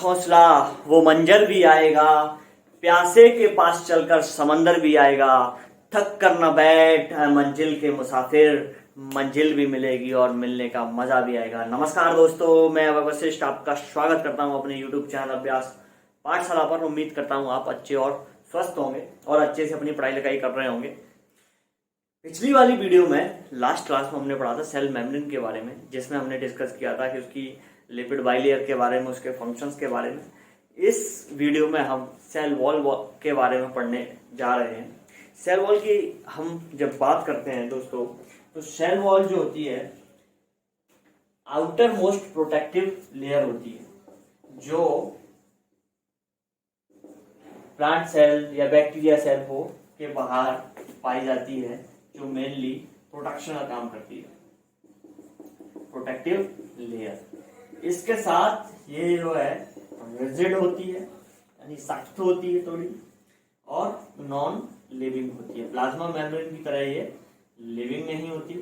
हौसला वो मंजर भी आएगा, प्यासे के पास चलकर समंदर भी आएगा। थक कर न बैठ मंजिल के मुसाफिर, मंजिल भी मिलेगी और मिलने का मजा भी आएगा। नमस्कार दोस्तों, मैं वशिष्ठ आपका स्वागत करता हूं अपने YouTube चैनल अभ्यास पाठशाला पर। उम्मीद करता हूं आप अच्छे और स्वस्थ होंगे और अच्छे से अपनी पढ़ाई लिखाई कर रहे होंगे। पिछली वाली वीडियो में लास्ट क्लास में हमने पढ़ा था सेल मेम्ब्रेन के बारे में, जिसमें हमने डिस्कस किया था कि उसकी लिपिड बाइलेयर के बारे में, उसके फंक्शंस के बारे में। इस वीडियो में हम सेल वॉल के बारे में पढ़ने जा रहे हैं। सेल वॉल की हम जब बात करते हैं दोस्तों, तो सेल वॉल जो होती है आउटर मोस्ट प्रोटेक्टिव लेयर होती है, जो प्लांट सेल या बैक्टीरिया सेल हो के बाहर पाई जाती है, जो मेनली प्रोटेक्शन का काम करती है, प्रोटेक्टिव लेयर। इसके साथ ये जो है रिजिड होती है, यानी सख्त होती है थोड़ी, और नॉन लिविंग होती है। प्लाज्मा मेम्ब्रेन की तरह ये लिविंग नहीं होती,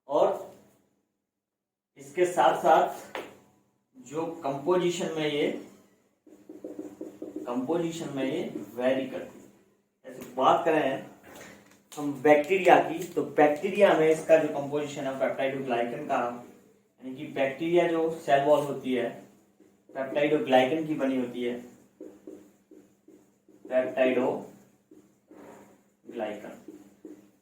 और इसके साथ साथ जो कंपोजिशन में ये वेरी करती है। ऐसे बात करें हम बैक्टीरिया की, तो बैक्टीरिया में इसका जो कंपोजिशन है पेप्टाइडोग्लाइकन का, यानी कि बैक्टीरिया जो सेल वॉल होती है पेप्टाइडोग्लाइकन की बनी होती है। पेप्टाइडोग्लाइकन,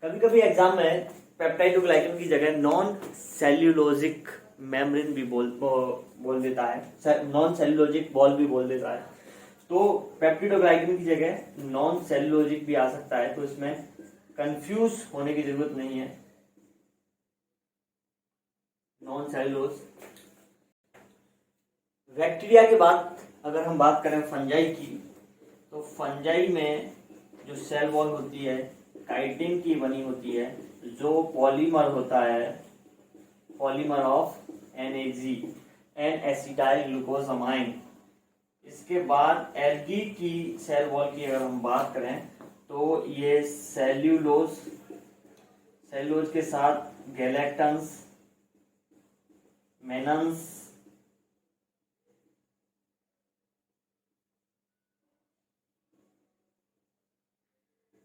कभी कभी एग्जाम में पेप्टाइडोग्लाइकन की जगह नॉन सेल्यूलोजिक मेम्ब्रेन भी बोल देता है, नॉन सेल्यूलोजिक बॉल भी बोल देता है। तो पेप्टाइडोग्लाइकन की जगह नॉन सेल्यूलोजिक भी आ सकता है, तो इसमें कंफ्यूज होने की जरूरत नहीं है। नॉन सेल्यूलोज बैक्टीरिया के बाद अगर हम बात करें फंजाई की, तो फंजाई में जो सेल वॉल होती है काइटिन की बनी होती है, जो पॉलीमर होता है, polymer of NAG, N acetyl glucosamine. इसके बाद एल्गी की सेल वॉल की अगर हम बात करें, तो ये सेल्यूलोज के साथ गैलेक्टन्स, मेनन्स,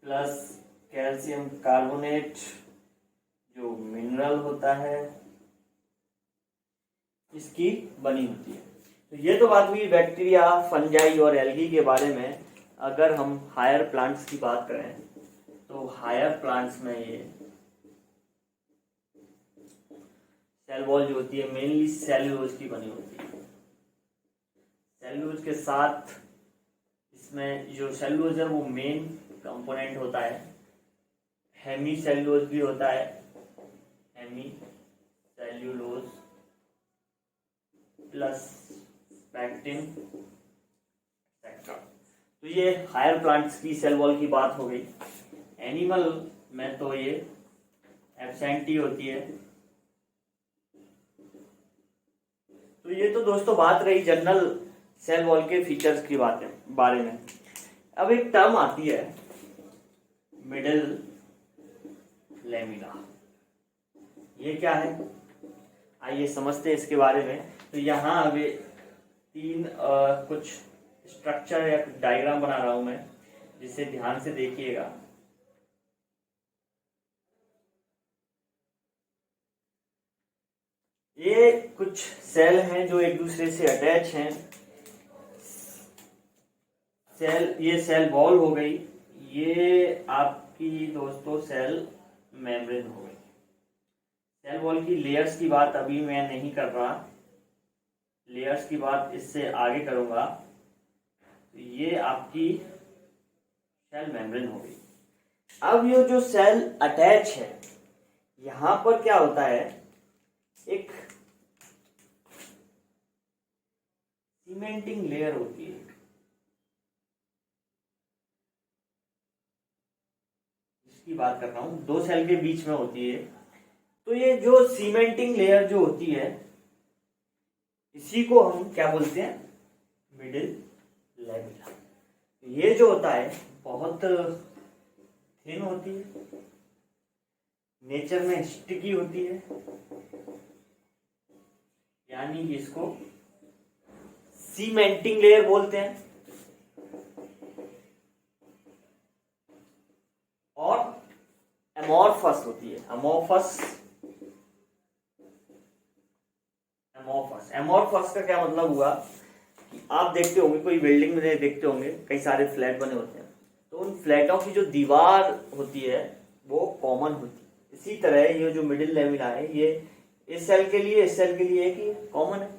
प्लस कैल्शियम कार्बोनेट जो मिनरल होता है, इसकी बनी होती है। तो ये तो बात हुई बैक्टीरिया, फंजाई और एल्गी के बारे में। अगर हम हायर प्लांट्स की बात करें, तो हायर प्लांट्स में ये सेल वॉल जो होती है मेनली सेल्यूलोज की बनी होती है। सेल्यूलोज के साथ इसमें जो सेल्यूलोज है वो मेन कंपोनेंट होता है। हेमी सेल्यूलोज भी होता है, hemicellulose plus pectin etcetera. तो ये हायर प्लांट्स की सेल वॉल की बात हो गई। एनिमल में तो ये एब्सेंटी होती है। तो ये तो दोस्तों बात रही जनरल सेल वॉल के फीचर्स की बारे में। अब एक टर्म आती है मिडिल लैमिना। ये क्या है, आइए समझते हैं इसके बारे में। तो यहाँ अभी तीन कुछ स्ट्रक्चर या डायग्राम बना रहा हूं मैं, जिसे ध्यान से देखिएगा। ये कुछ सेल हैं जो एक दूसरे से अटैच हैं। ये सेल वॉल हो गई, ये आपकी दोस्तों सेल मेम्ब्रेन हो गई। सेल वॉल की लेयर्स की बात अभी मैं नहीं कर रहा, लेयर्स की बात इससे आगे करूंगा। तो ये आपकी सेल मेम्ब्रेन हो गई। अब ये जो सेल अटैच है, यहां पर क्या होता है, एक सीमेंटिंग लेयर होती है। इसकी बात कर रहा हूं, दो सेल के बीच में होती है। तो ये जो सीमेंटिंग लेयर जो होती है, इसी को हम क्या बोलते हैं, मिडिल लैमिना। ये जो होता है बहुत थिन होती है, नेचर में स्टिकी होती है, यानी कि इसको सीमेंटिंग लेयर बोलते हैं। और एमोर्फस होती है, अमोर्फस। एमोर्फस का क्या मतलब हुआ कि आप देखते होंगे, कोई बिल्डिंग में देखते होंगे कई सारे फ्लैट बने होते हैं, तो उन फ्लैटों की जो दीवार होती है वो कॉमन होती है। इसी तरह ये जो मिडिल लेवल है ये इस सेल के लिए कि कॉमन है।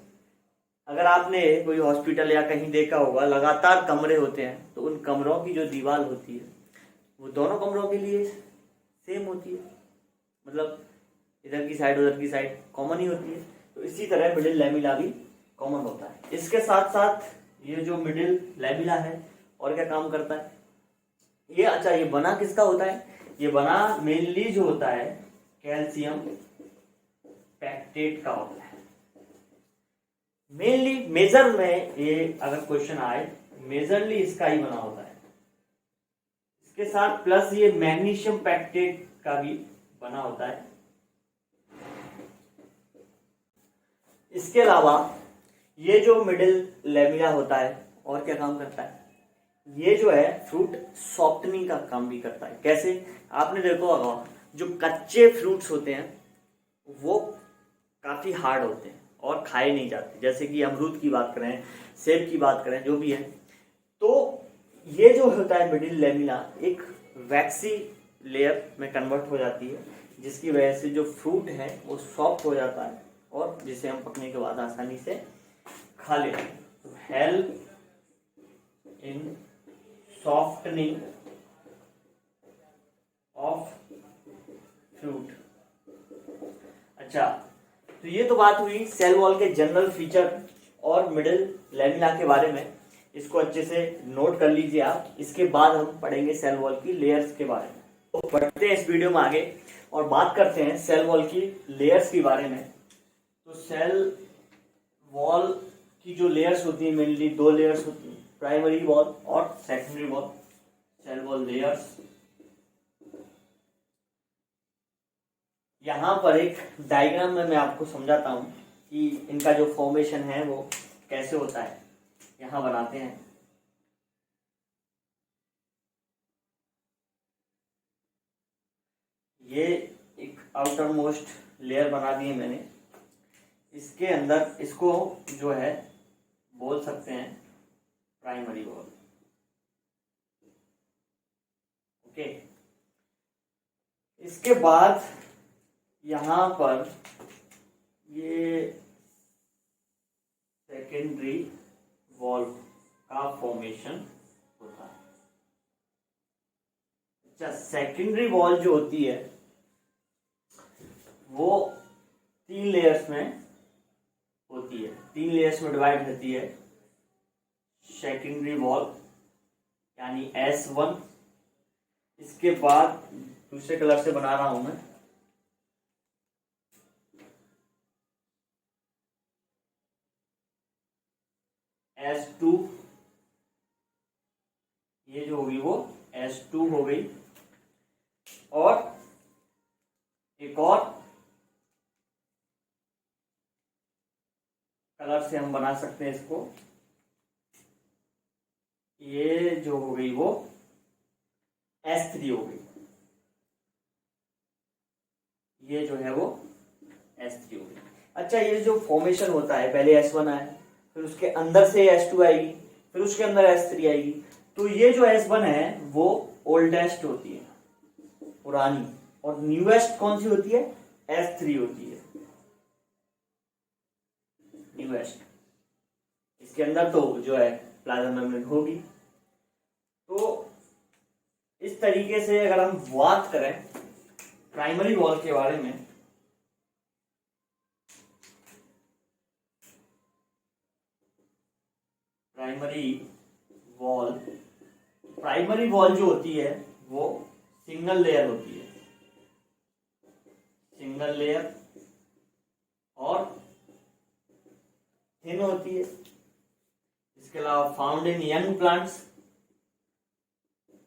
अगर आपने कोई हॉस्पिटल या कहीं देखा होगा, लगातार कमरे होते हैं, तो उन कमरों की जो दीवार होती है वो दोनों कमरों के लिए सेम होती है, मतलब इधर की साइड उधर की साइड कॉमन ही होती है। तो इसी तरह मिडिल लेमिला भी कॉमन होता है। इसके साथ साथ ये जो मिडिल लेमिला है और क्या काम करता है ये, अच्छा ये बना किसका होता है, ये बना मेनली जो होता है कैल्शियम पैक्टेट का होता है। मेनली मेजर में ये अगर क्वेश्चन आए, मेजरली इसका ही बना होता है। इसके साथ प्लस ये मैग्नीशियम पैक्टेट का भी बना होता है। इसके अलावा ये जो मिडिल लेमिला होता है और क्या काम करता है, ये जो है फ्रूट सॉफ्टनिंग का काम भी करता है। कैसे, आपने देखो होगा जो कच्चे फ्रूट्स होते हैं वो काफी हार्ड होते हैं और खाए नहीं जाते, जैसे कि अमरूद की बात करें, सेब की बात करें, जो भी है। तो ये जो होता है मिडिल लेमिना एक वैक्सी लेयर में कन्वर्ट हो जाती है, जिसकी वजह से जो फ्रूट है वो सॉफ्ट हो जाता है और जिसे हम पकने के बाद आसानी से खा लेते हैं। तो help in softening of fruit. अच्छा, तो ये तो बात हुई सेल वॉल के जनरल फीचर और मिडिल लेमिना के बारे में। इसको अच्छे से नोट कर लीजिए आप। इसके बाद हम पढ़ेंगे सेल वॉल की लेयर्स के बारे में। तो बढ़ते हैं इस वीडियो में आगे और बात करते हैं सेल वॉल की लेयर्स के बारे में। तो सेल वॉल की जो लेयर्स होती है मेनली दो लेयर्स होती है, प्राइमरी वॉल और secondary wall. Cell wall layers, यहाँ पर एक डायग्राम में मैं आपको समझाता हूँ कि इनका जो फॉर्मेशन है वो कैसे होता है। यहाँ बनाते हैं, ये एक आउटर मोस्ट लेयर बना दी है मैंने। इसके अंदर इसको जो है बोल सकते हैं प्राइमरी वॉल। ओके, इसके बाद यहाँ पर ये सेकेंडरी वॉल का फॉर्मेशन होता है। अच्छा, सेकेंडरी वॉल जो होती है वो तीन लेयर्स में होती है, तीन लेयर्स में डिवाइड होती है। सेकेंडरी वॉल यानी S1। इसके बाद दूसरे कलर से बना रहा हूं मैं, S2। ये जो होगी वो S2 हो गई। और एक और कलर से हम बना सकते हैं इसको, ये जो हो गई वो S3 हो गई। ये जो है वो S3 हो गई। अच्छा, ये जो फॉर्मेशन होता है पहले S1 आए, फिर उसके अंदर से S2 आएगी, फिर उसके अंदर S3 आएगी। तो ये जो S1 है वो ओल्डेस्ट होती है, पुरानी, और न्यूएस्ट कौन सी होती है, S3 होती है, न्यूएस्ट। इसके अंदर तो जो है प्लाज्मा मेम्ब्रेन होगी। तो इस तरीके से अगर हम बात करें प्राइमरी वॉल के बारे में, प्राइमरी वॉल जो होती है वो सिंगल लेयर होती है, सिंगल लेयर और थिन होती है। इसके अलावा found in young plants,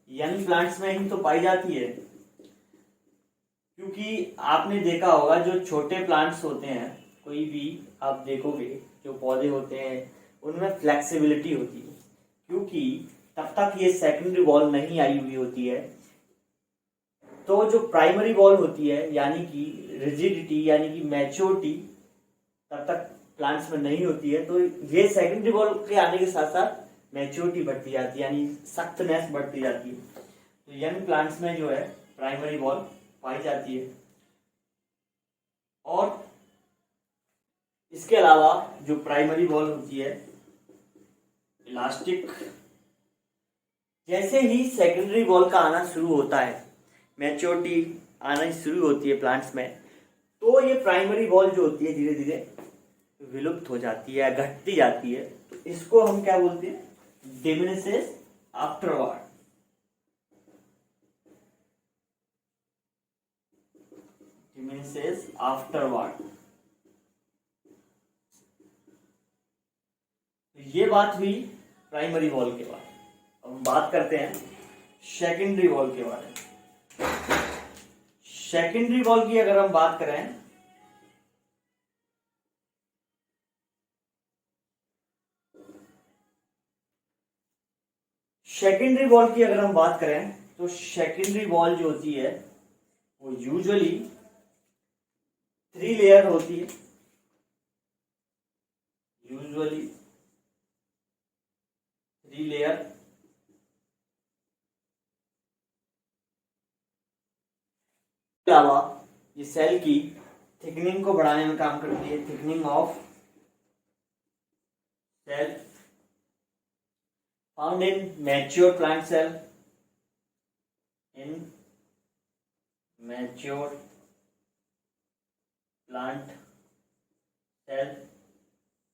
young plants में ही तो पाई जाती है, क्योंकि आपने देखा होगा जो छोटे प्लांट्स होते हैं कोई भी आप देखोगे जो पौधे होते हैं उनमें फ्लेक्सिबिलिटी होती है, क्योंकि तब तक ये सेकेंडरी वॉल नहीं आई हुई होती है। तो जो प्राइमरी वॉल होती है यानी कि रिजिडिटी यानी कि मैच्योरिटी तब तक प्लांट्स में नहीं होती है, तो ये सेकेंडरी वॉल के आने के साथ साथ मैच्योरिटी बढ़ती जाती है यानी सख्तनेस बढ़ती जाती है। तो यंग प्लांट्स में जो है प्राइमरी वॉल पाई जाती है। और इसके अलावा जो प्राइमरी वॉल होती है इलास्टिक, जैसे ही सेकेंडरी वॉल का आना शुरू होता है, मैच्योरिटी आना शुरू होती है प्लांट्स में, तो ये प्राइमरी वॉल जो होती है धीरे धीरे विलुप्त हो जाती है, घटती जाती है। तो इसको हम क्या बोलते हैं, डिमिनिशेस आफ्टरवर्ड। Diminishes afterward. ये बात हुई प्राइमरी वॉल के बारे में। अब हम बात करते हैं सेकेंडरी वॉल के बारे में। सेकेंडरी वॉल की अगर हम बात करें तो सेकेंडरी वॉल जो होती है वो यूजुअली 3 लेयर होती है। Usually 3 layer. के अलावा ये सेल की थिकनिंग को बढ़ाने में काम करती है। Thickening of cell found in mature plant cell, in mature plant cell।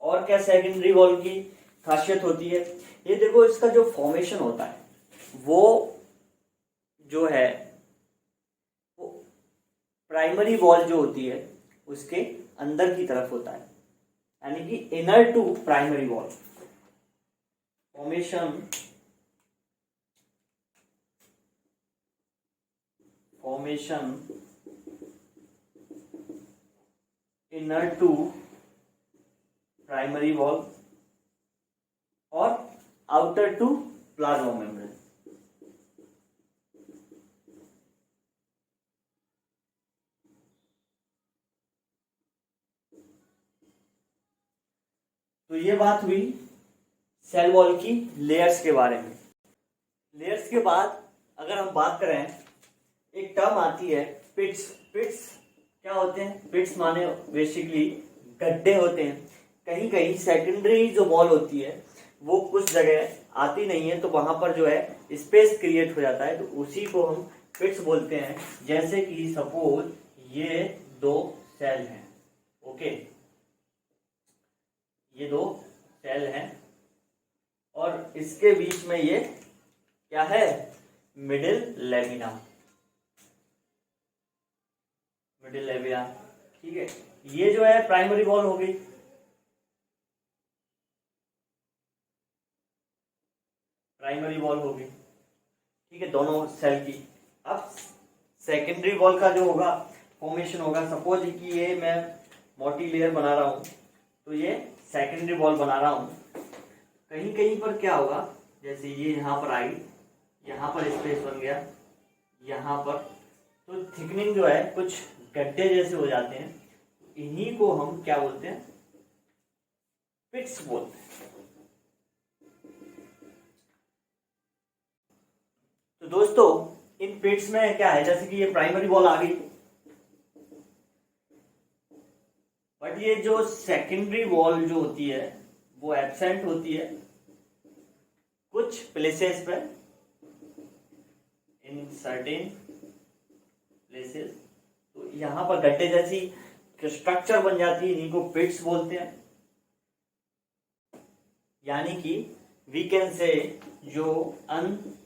और क्या सेकेंडरी वॉल की खासियत होती है, ये देखो इसका जो फॉर्मेशन होता है वो जो है वो प्राइमरी वॉल जो होती है उसके अंदर की तरफ होता है, यानी कि inner to primary wall. Formation inner to primary wall और आउटर टू प्लाज्मा मेम्ब्रेन। तो ये बात हुई सेल वॉल की लेयर्स के बारे में। लेयर्स के बाद अगर हम बात करें, एक टर्म आती है पिट्स। पिट्स क्या होते हैं, पिट्स माने बेसिकली गड्ढे होते हैं। कहीं कहीं सेकेंडरी जो वॉल होती है वो कुछ जगह आती नहीं है, तो वहां पर जो है स्पेस क्रिएट हो जाता है, तो उसी को हम पिट्स बोलते हैं। जैसे कि सपोज ये 2 सेल हैं, ओके, ये 2 सेल हैं और इसके बीच में ये क्या है, मिडिल लेमिना। मिडिल लेमिना, ठीक है। ये जो है प्राइमरी वॉल हो गई। प्राइमरी वॉल हो गई, ठीक है, दोनों सेल की। अब सेकेंडरी वॉल का जो होगा फॉर्मेशन होगा, सपोज कि ये मैं मोटी लेयर बना रहा हूं, तो ये सेकेंडरी वॉल बना रहा हूं। कहीं कहीं पर क्या होगा, जैसे ये यहाँ पर आई, यहाँ पर स्पेस बन गया, यहाँ पर, तो थिकनिंग जो है कुछ गड्ढे जैसे हो जाते हैं। इन्हीं को हम क्या बोलते हैं, पिट्स बोलते हैं। तो दोस्तों इन पिट्स में क्या है, जैसे कि ये प्राइमरी वॉल आ गई, बट ये जो सेकेंडरी वॉल जो होती है वो एब्सेंट होती है कुछ प्लेसेस पे, इन सर्टेन प्लेसेस। तो यहां पर गड्ढे जैसी स्ट्रक्चर बन जाती है, इन्हीं को पिट्स बोलते हैं। यानी कि वी कैन से जो अनथिकन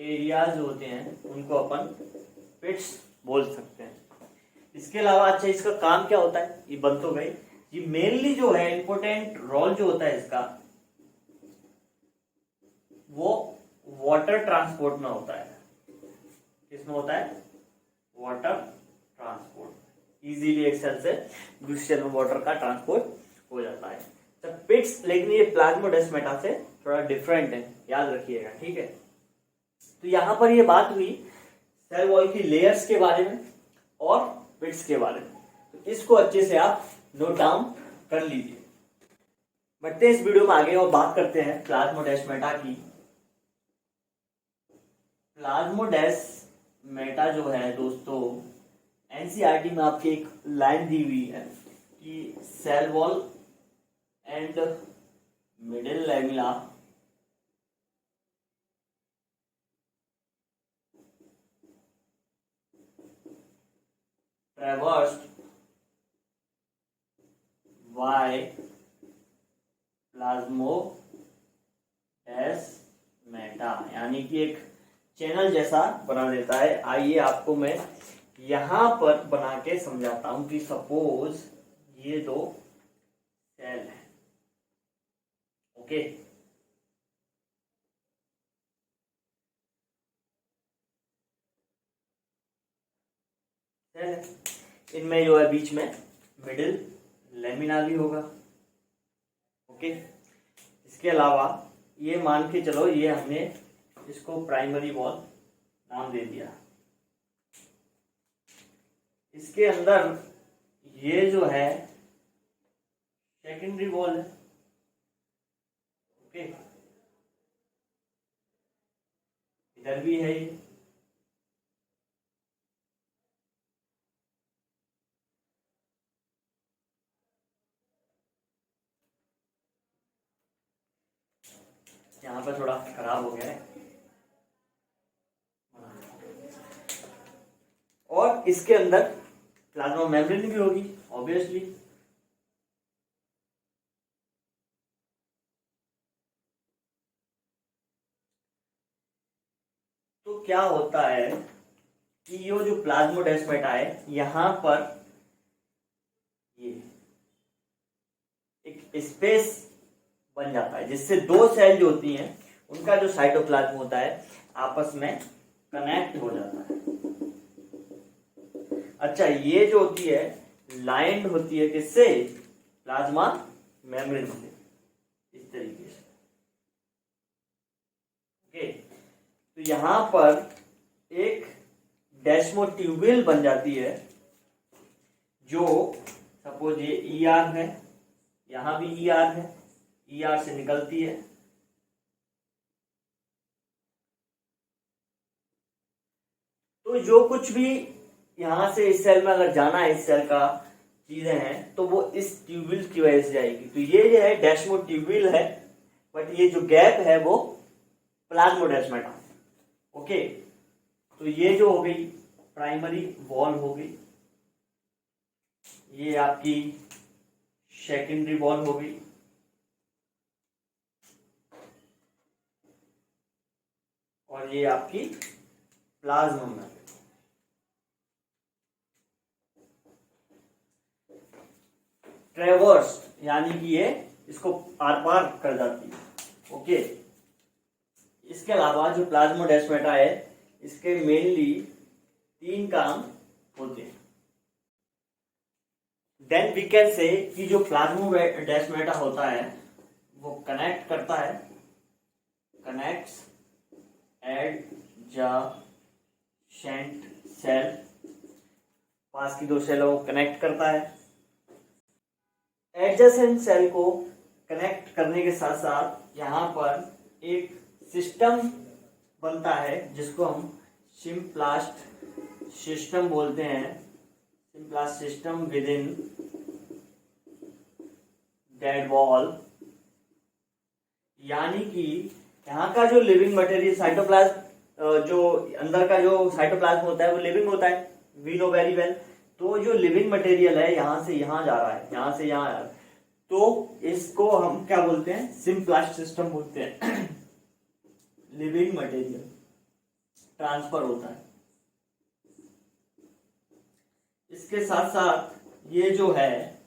एरियाज होते हैं उनको अपन पिट्स बोल सकते हैं। इसके अलावा अच्छा इसका काम क्या होता है, ये बन तो गई। ये मेनली जो है इंपॉर्टेंट रोल जो होता है इसका, वो वाटर ट्रांसपोर्ट में होता है। किसमें होता है, वाटर ट्रांसपोर्ट। इजीली एक सेल से दूसरी सेल में वाटर का ट्रांसपोर्ट हो जाता है। तो पिट्स, लेकिन ये प्लाज्मोडेस्माटा से थोड़ा डिफरेंट है, याद रखिएगा, ठीक है। तो यहाँ पर ये बात हुई सेल वॉल की लेयर्स के बारे में और पिट्स के बारे में, तो इसको अच्छे से आप नोट डाउन कर लीजिए। बढ़ते हैं इस वीडियो में आगे और बात करते हैं प्लाज्मोडेस्माटा की। प्लाज्मोडेस्माटा जो है दोस्तों, एनसीईआरटी में आपकी एक लाइन दी हुई है कि cell wall and middle lamella traversed by plasmodesmata, यानी कि एक चैनल जैसा बना देता है। आइए आपको मैं यहां पर बना के समझाता हूं कि सपोज ये दो सेल है, ओके। सेल है, इनमें जो है बीच में मिडिल लेमिना भी होगा, ओके। इसके अलावा ये मान के चलो, ये हमने इसको प्राइमरी वॉल नाम दे दिया। इसके अंदर ये जो है सेकेंडरी वॉल है, ओके। इधर भी है ये, यहाँ पर थोड़ा खराब हो गया है। और इसके अंदर प्लाज्मा मेम्ब्रेन भी होगी ऑब्वियसली। तो क्या होता है कि ये जो प्लाज्मोडेस्माटा है, यहां पर ये एक स्पेस बन जाता है जिससे दो सेल जो होती हैं उनका जो साइटोप्लाज्म होता है आपस में कनेक्ट हो जाता है। अच्छा, ये जो होती है लाइंड होती है किससे? प्लाज्मा मेम्ब्रेन से, इस तरीके से, ओके। तो यहां पर एक डेस्मोट्यूबिल बन जाती है, जो सपोज ये ईआर है, यहां भी ईआर है, ईआर से निकलती है। तो जो कुछ भी यहां से इस सेल में अगर जाना है, इस सेल का चीजें हैं, तो वो इस ट्यूबिल की वजह से जाएगी। तो ये जो है डेस्मोट्यूबिल है, बट ये जो गैप है वो प्लाज्मोडेस्माटा, ओके। तो ये जो हो गई प्राइमरी वॉल हो गई, ये आपकी सेकेंडरी वॉल हो गई, और ये आपकी प्लाज्मा मेम्ब्रेन। ट्रेवर्स यानी कि ये इसको आर पार कर जाती है, ओके। इसके अलावा जो प्लाज्मोडेस्माटा है, इसके मेनली 3 काम होते हैं। देन वी कैन से कि जो प्लाज्मोडेस्माटा होता है वो कनेक्ट करता है, कनेक्ट्स एडजेसेंट सेल, पास की 2 सेलों को कनेक्ट करता है। एडजेसेंट सेल को कनेक्ट करने के साथ साथ यहाँ पर एक सिस्टम बनता है जिसको हम सिम्प्लास्ट सिस्टम बोलते हैं। Symplast system with in dead wall, यानी कि यहाँ का जो लिविंग मटेरियल साइटोप्लाज्म, जो अंदर का जो साइटोप्लाज्म होता है वो लिविंग होता है, वी नो वेरी वेल। तो जो लिविंग मटेरियल है यहाँ से यहाँ जा रहा है, यहाँ से यहाँ आ रहा है, तो इसको हम क्या बोलते हैं? सिम्प्लास्ट सिस्टम बोलते हैं। लिविंग मटेरियल ट्रांसफर होता है। इसके साथ साथ ये जो है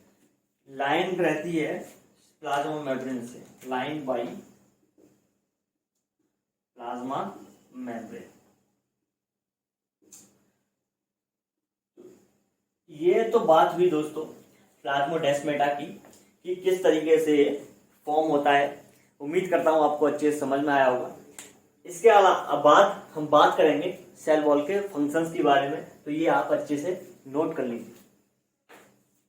लाइन रहती है प्लाज्मा मेम्ब्रेन से, लाइन बाई प्लाज्मा मेम्ब्रेन। ये तो बात हुई दोस्तों प्लाज्मोडेस्माटा की कि किस तरीके से फॉर्म होता है। उम्मीद करता हूँ आपको अच्छे से समझ में आया होगा। इसके अलावा बाद हम बात करेंगे सेल वॉल के फंक्शंस के बारे में, तो ये आप अच्छे से नोट कर लीजिए।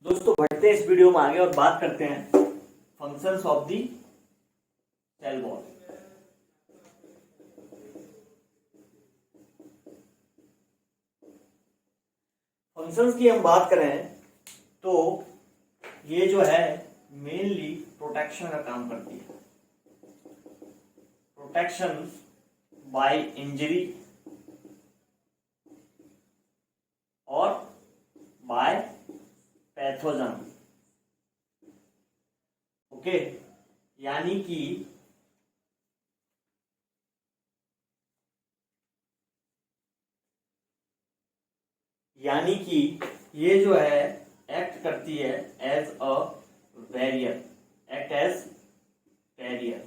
दोस्तों बढ़ते हैं इस वीडियो में आगे और बात करते हैं functions of the cell wall. Functions की हम बात करें तो ये जो है मेनली प्रोटेक्शन का काम करती है। प्रोटेक्शन बाय इंजरी और बाय पैथोजन। ओके, यानी कि ये जो है एक्ट करती है as a barrier, act as barrier.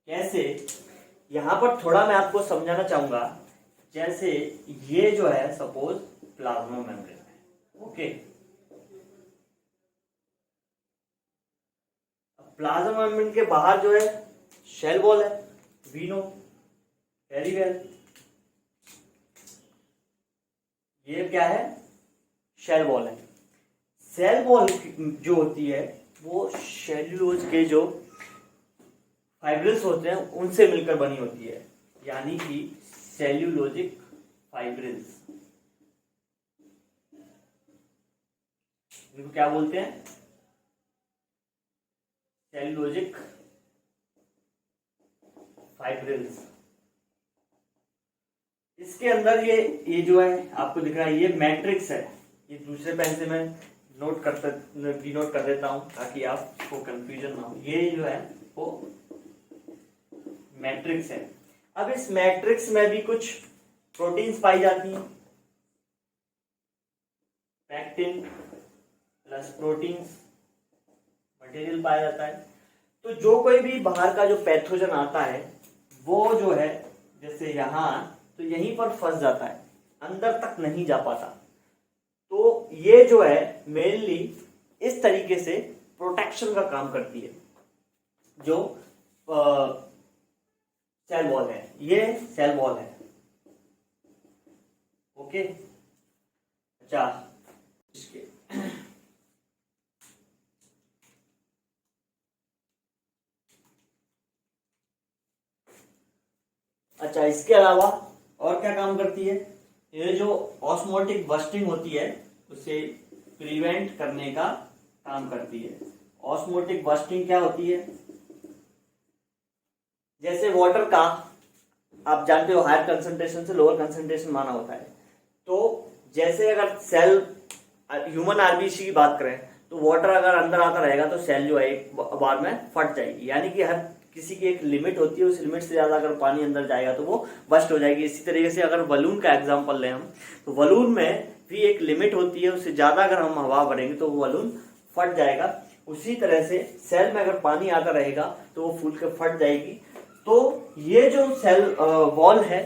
कैसे, यहां पर थोड़ा मैं आपको समझाना चाहूंगा। जैसे ये जो है सपोज प्लाज्मा मेम्ब्रेन है, ओके। प्लाज्मा मेम्ब्रेन के बाहर जो है शेल वॉल है, वी नो वेरी वेल। ये क्या है, शेल वॉल है। सेल वॉल जो होती है वो सेल्यूलोज के जो फाइब्रिल्स होते हैं उनसे मिलकर बनी होती है, यानी कि सेल्यूलोजिक फाइब्रिल्स। इनको क्या बोलते हैं, सेल्यूलोजिक फाइब्रिल्स। इसके अंदर ये जो है आपको दिख रहा है ये मैट्रिक्स है। ये दूसरे पेन से मैं नोट कर देता हूं ताकि आपको कंफ्यूजन ना हो। ये जो है वो मैट्रिक्स है। अब इस मैट्रिक्स में भी कुछ प्रोटीन्स पाई जाती हैं, पैक्टिन प्लस प्रोटीन्स मटेरियल पाया जाता है। तो जो कोई भी बाहर का जो पैथोजन आता है वो जो है जैसे यहां तो यहीं पर फंस जाता है, अंदर तक नहीं जा पाता। तो ये जो है मेनली इस तरीके से प्रोटेक्शन का काम करती है। जो सेल वॉल है, ये सेल वॉल है, ओके। अच्छा, इसके अलावा और क्या काम करती है, ये जो ऑस्मोटिक बस्टिंग होती है उसे प्रिवेंट करने का काम करती है। ऑस्मोटिक बस्टिंग क्या होती है, जैसे वाटर का आप जानते हो हायर कंसंट्रेशन से लोअर कंसंट्रेशन माना होता है। तो जैसे अगर सेल ह्यूमन आरबीसी की बात करें तो वाटर अगर अंदर आता रहेगा तो सेल जो है एक बार में फट जाएगी, यानी कि हर किसी की एक लिमिट होती है, उस लिमिट से ज्यादा अगर पानी अंदर जाएगा तो वो बस्ट हो जाएगी। इसी तरीके से अगर बलून का एग्जांपल लें हम तो बलून में भी एक लिमिट होती है, उससे ज्यादा अगर हम हवा भरेंगे तो वो बलून फट जाएगा। उसी तरह से सेल में अगर पानी आता रहेगा तो वो फूल के फट जाएगी। तो ये जो सेल वॉल है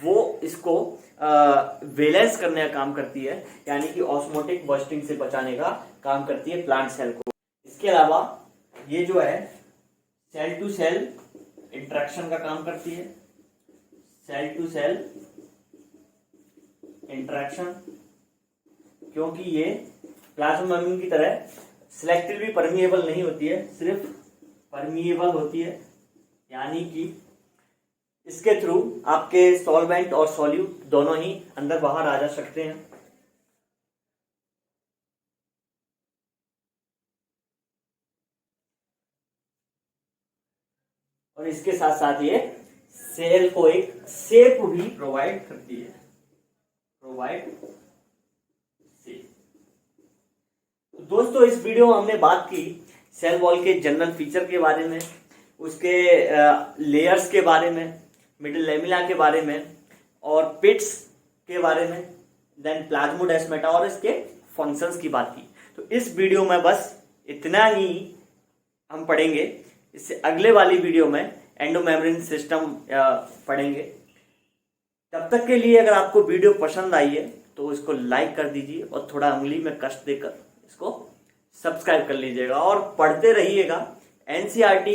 वो इसको बैलेंस करने का काम करती है, यानी कि ऑस्मोटिक बस्टिंग से बचाने का काम करती है प्लांट सेल को। इसके अलावा ये जो है सेल टू सेल इंटरेक्शन का काम करती है, सेल टू सेल इंटरेक्शन, क्योंकि ये प्लाज्मा मेम्ब्रेन की तरह सिलेक्टिवली परमिएबल नहीं होती है, सिर्फ परमिएबल होती है, यानी कि इसके थ्रू आपके सॉल्वेंट और सॉल्यूट दोनों ही अंदर बाहर आ जा सकते हैं। और इसके साथ साथ ये सेल को एक शेप भी प्रोवाइड करती है, तो दोस्तों इस वीडियो में हमने बात की सेल वॉल के जनरल फीचर के बारे में, उसके लेयर्स के बारे में, मिडिल लेमिला के बारे में और पिट्स के बारे में, देन प्लाज्मोडेस्माटा और इसके फंक्शंस की बात की। तो इस वीडियो में बस इतना ही हम पढ़ेंगे। इससे अगले वाली वीडियो में एंडोमेम्ब्रेन सिस्टम पढ़ेंगे। तब तक के लिए अगर आपको वीडियो पसंद आई है तो इसको लाइक कर दीजिए और थोड़ा उंगली में कष्ट देकर इसको सब्सक्राइब कर लीजिएगा और पढ़ते रहिएगा। एनसीईआरटी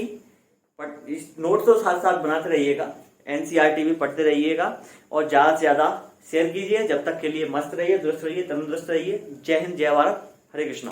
इस नोट्स तो साथ साथ बनाते रहिएगा, एनसीईआरटी भी पढ़ते रहिएगा और ज़्यादा से ज़्यादा शेयर कीजिए। जब तक के लिए मस्त रहिए, दुरुस्त रहिए, तंदुरुस्त रहिए। जय हिंद, जय भारत, हरे कृष्णा।